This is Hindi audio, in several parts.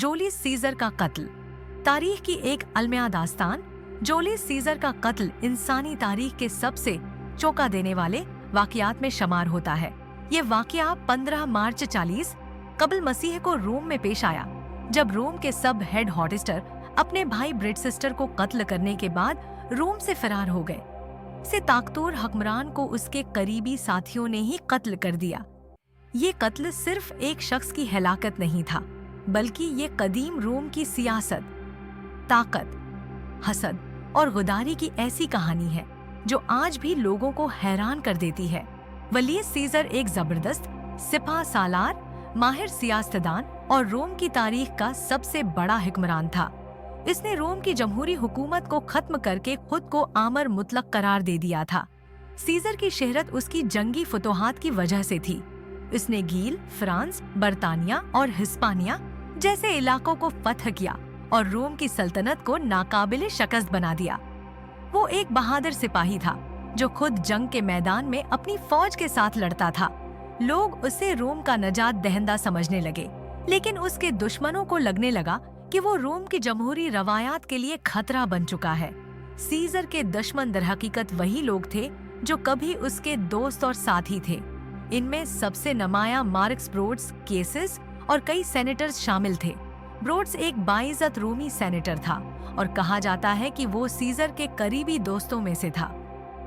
जूलियस सीजर का कत्ल। तारीख की एक अलमिया दास्तान। जूलियस सीजर का कत्ल इंसानी तारीख के सबसे चौंका देने वाले वाकयात में शुमार होता है। ये वाकया 15 मार्च 40 कबल मसीह को रोम में पेश आया, जब रोम के सब हेड हॉटिस्टर अपने भाई ब्रिटसिस्टर को कत्ल करने के बाद रोम से फरार हो गए। से ताकतवर हुक्मरान को उसके करीबी साथियों ने ही कत्ल कर दिया। ये कत्ल सिर्फ एक शख्स की हलाकत नहीं था, बल्कि ये कदीम रोम की सियासत, ताकत, हसद और गुदारी की ऐसी कहानी है जो आज भी लोगों को हैरान कर देती है। जूलियस सीजर एक जबरदस्त सिपह सालार, माहिर सियासतदान और रोम की तारीख का सबसे बड़ा हुक्मरान था। इसने रोम की जमहूरी हुकूमत को खत्म करके खुद को आमर मुतलक करार दे दिया था। सीजर की शहरत उसकी जंगी फतोहात की वजह से थी। इसने गील, फ्रांस, बर्तानिया और हिस्पानिया जैसे इलाकों को फतह किया और रोम की सल्तनत को नाकाबिले शिकस्त बना दिया। वो एक बहादुर सिपाही था जो खुद जंग के मैदान में अपनी फौज के साथ लड़ता था। लोग उसे रोम का नजात दहिंदा समझने लगे, लेकिन उसके दुश्मनों को लगने लगा कि वो रोम की जमहूरी रवायात के लिए खतरा बन चुका है। सीजर के दुश्मन दरहकीकत वही लोग थे जो कभी उसके दोस्त और साथी थे। इनमें सबसे नुमायां मार्कस ब्रोड्स, केसेस और कई सेनेटर्स शामिल थे। ब्रोड्स एक बाइज्जत रोमी सेनेटर था और कहा जाता है कि वो सीजर के करीबी दोस्तों में से था।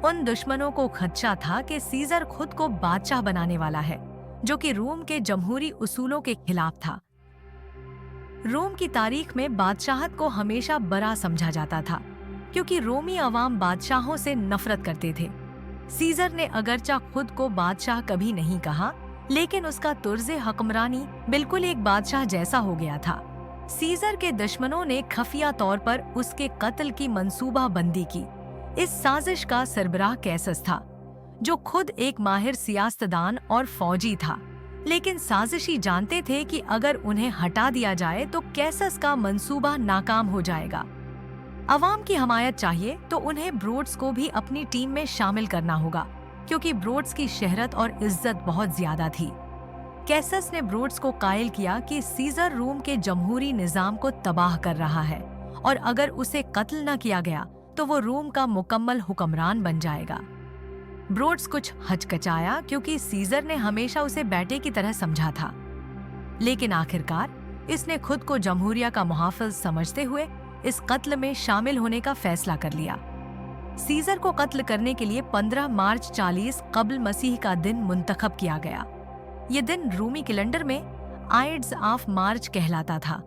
उन दुश्मनों को खदशा था कि सीजर खुद को बादशाह बनाने वाला है, जो कि रोम के जमहूरी उसूलों के खिलाफ था। रोम की तारीख में बादशाहत को हमेशा बड़ा समझा जाता था, क्योंकि रोमी अवाम बादशाहों से नफरत करते थे। सीजर ने अगरचा खुद को बादशाह कभी नहीं कहा, लेकिन उसका तुर्ज़े हुक्मरानी बिल्कुल एक बादशाह जैसा हो गया था। सीजर के दुश्मनों ने खुफिया तौर पर उसके कत्ल की मंसूबा बंदी की। इस साजिश का सरबराह कैसस था, जो खुद एक माहिर सियासतदान और फौजी था, लेकिन साजिशी जानते थे कि अगर उन्हें हटा दिया जाए तो कैसस का मंसूबा नाकाम हो जाएगा। अवाम की हमायत चाहिए तो उन्हें ब्रोड्स को भी अपनी टीम में शामिल करना होगा, क्योंकि ब्रोड्स की शहरत और इज्जत बहुत ज्यादा थी। कैसस ने ब्रोड्स को कायल किया कि सीजर रोम के जमहूरी निजाम को तबाह कर रहा है और अगर उसे कत्ल न किया गया तो वो रोम का मुकम्मल हुक्मरान बन जाएगा। ब्रोड्स कुछ हचकचाया, क्योंकि सीजर ने हमेशा उसे बेटे की तरह समझा था, लेकिन आखिरकार इसने खुद को जमहूरिया का मुहाफिज समझते हुए इस कत्ल में शामिल होने का फैसला कर लिया। सीजर को कत्ल करने के लिए 15 मार्च 40 कबल मसीह का दिन मुंतखब किया गया। ये दिन रूमी कैलेंडर में आइड्स ऑफ मार्च कहलाता था।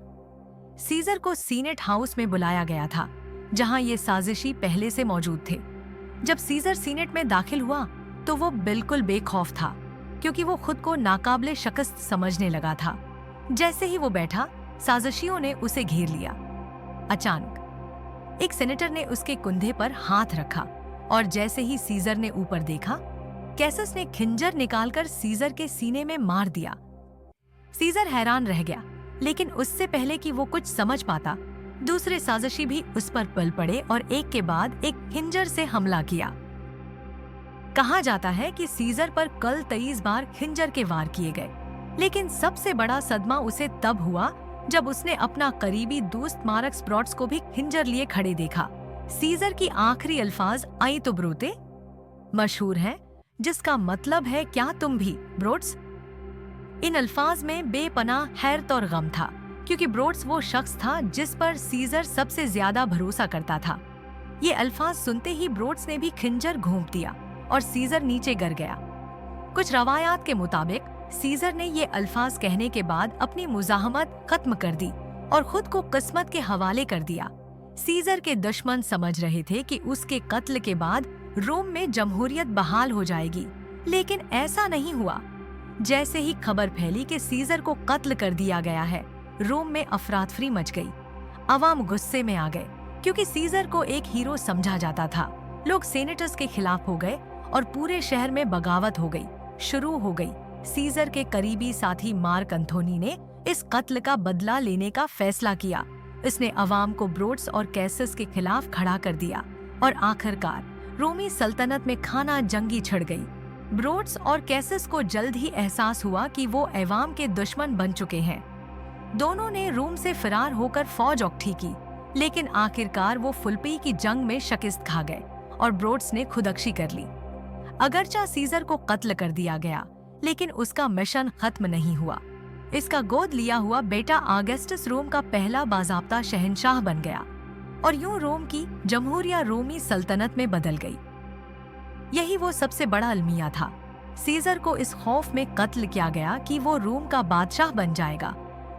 सीजर को सीनेट हाउस में बुलाया गया था, जहां ये साजिशी पहले से मौजूद थे। जब सीजर सीनेट में दाखिल हुआ तो वो बिल्कुल बेखौफ था, क्योंकि वो खुद को नाकाबिले शिकस्त समझने लगा था। जैसे ही वो बैठा, साजिशियों ने उसे घेर लिया। अचानक एक सेनेटर ने उसके कंधे पर हाथ रखा और जैसे ही सीजर ने ऊपर देखा, कैसस ने खिंजर निकालकर सीजर के सीने में मार दिया। सीजर हैरान रह गया, लेकिन उससे पहले कि वो कुछ समझ पाता, दूसरे साजिशी भी उस पर पल पड़े और एक के बाद एक खिंजर से हमला किया। कहा जाता है कि सीजर पर कल 23 बार खिंजर के वार किए गए, लेकिन सबसे बड़ा सदमा उसे तब हुआ जब उसने अपना करीबी दोस्त मार्कस ब्रोड्स को भी खिंजर लिए खड़े देखा। सीजर की आखिरी अल्फाज आई तो ब्रोते मशहूर हैं, जिसका मतलब है क्या तुम भी ब्रोड्स। इन अल्फाज में बेपनाह हैरत और गम था, क्योंकि ब्रोड्स वो शख्स था जिस पर सीजर सबसे ज्यादा भरोसा करता था। ये अल्फाज सुनते ही ब्रोड्स ने भी खिंजर घोंप दिया और सीजर नीचे गिर गया। कुछ रवायात के मुताबिक सीजर ने ये अल्फाज कहने के बाद अपनी मुजाहमत खत्म कर दी और खुद को किस्मत के हवाले कर दिया। सीजर के दुश्मन समझ रहे थे कि उसके कत्ल के बाद रोम में जमहूरियत बहाल हो जाएगी, लेकिन ऐसा नहीं हुआ। जैसे ही खबर फैली कि सीजर को कत्ल कर दिया गया है, रोम में अफरातफरी मच गई। अवाम गुस्से में आ गए, क्योंकि सीजर को एक हीरो समझा जाता था। लोग सेनेटर्स के खिलाफ हो गए और पूरे शहर में बगावत हो गई, शुरू हो गई। सीजर के करीबी साथी मार्क एंथोनी ने इस कत्ल का बदला लेने का फैसला किया। इसने अवाम को ब्रोड्स और कैसस के खिलाफ खड़ा कर दिया और आखिरकार रोमी सल्तनत में खाना जंगी छिड़ गई। ब्रोड्स और कैसस को जल्द ही एहसास हुआ कि वो अवाम के दुश्मन बन चुके हैं। दोनों ने रोम से फरार होकर फौज इकट्ठी की, लेकिन आखिरकार वो फुलपी की जंग में शिकस्त खा गए और ब्रोड्स ने खुदकुशी कर ली। अगरचा सीजर को कत्ल कर दिया गया, लेकिन उसका मिशन खत्म नहीं हुआ। इसका गोद लिया हुआ बेटा ऑगस्टस रोम का पहला बाज़ाब्ता शहंशाह बन गया और यूं रोम की जमहूरिया रोमी सल्तनत में बदल गई। यही वो सबसे बड़ा अलमिया था। सीजर को इस खौफ में कत्ल किया गया कि वो रोम का बादशाह बन जाएगा,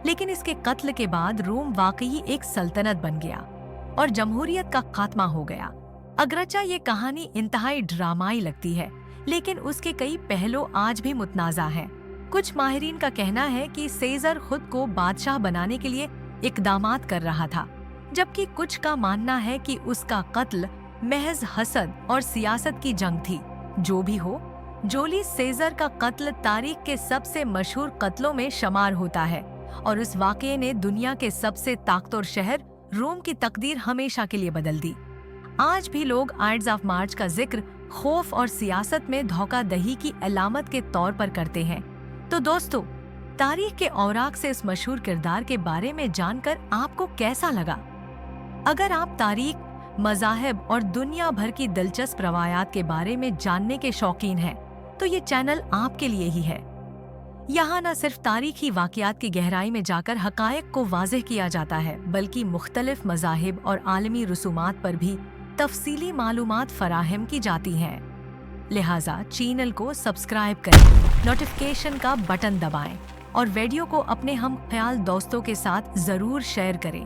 लेकिन इसके कत्ल के बाद रोम वाकई एक सल्तनत बन गया और जमहूरियत का खात्मा हो गया। अगरचा ये कहानी इंतहाई ड्रामाई लगती है, लेकिन उसके कई पहलू आज भी मुतनाज़ा हैं। कुछ माहिरीन का कहना है कि सीजर खुद को बादशाह बनाने के लिए इकदामात कर रहा था, जबकि कुछ का मानना है कि उसका कत्ल महज हसद और सियासत की जंग थी। जो भी हो, जूलियस सीजर का कत्ल तारीख के सबसे मशहूर कत्लों में शुमार होता है और इस वाक़ये ने दुनिया के सबसे ताकतवर शहर रोम की तकदीर हमेशा के लिए बदल दी। आज भी लोग आइड्स ऑफ मार्च का जिक्र खौफ और सियासत में धोखाधड़ी की अलामत के तौर पर करते हैं। तो दोस्तों, तारीख के औराक से इस मशहूर किरदार के बारे में जानकर आपको कैसा लगा? अगर आप तारीख, मज़ाहिब और दुनिया भर की दिलचस्प रवायात के बारे में जानने के शौकीन हैं, तो ये चैनल आपके लिए ही है। यहाँ न सिर्फ तारीखी वाक़यात की गहराई में जाकर हक़ाइक़ को वाज़ेह किया जाता है, बल्कि मुख्तलिफ मज़ाहिब और आलमी रसूमात पर भी तफसीली मालूमात फराहम की जाती हैं। लिहाजा चैनल को सब्सक्राइब करें, नोटिफिकेशन का बटन दबाएं और वीडियो को अपने हम ख्याल दोस्तों के साथ ज़रूर शेयर करें।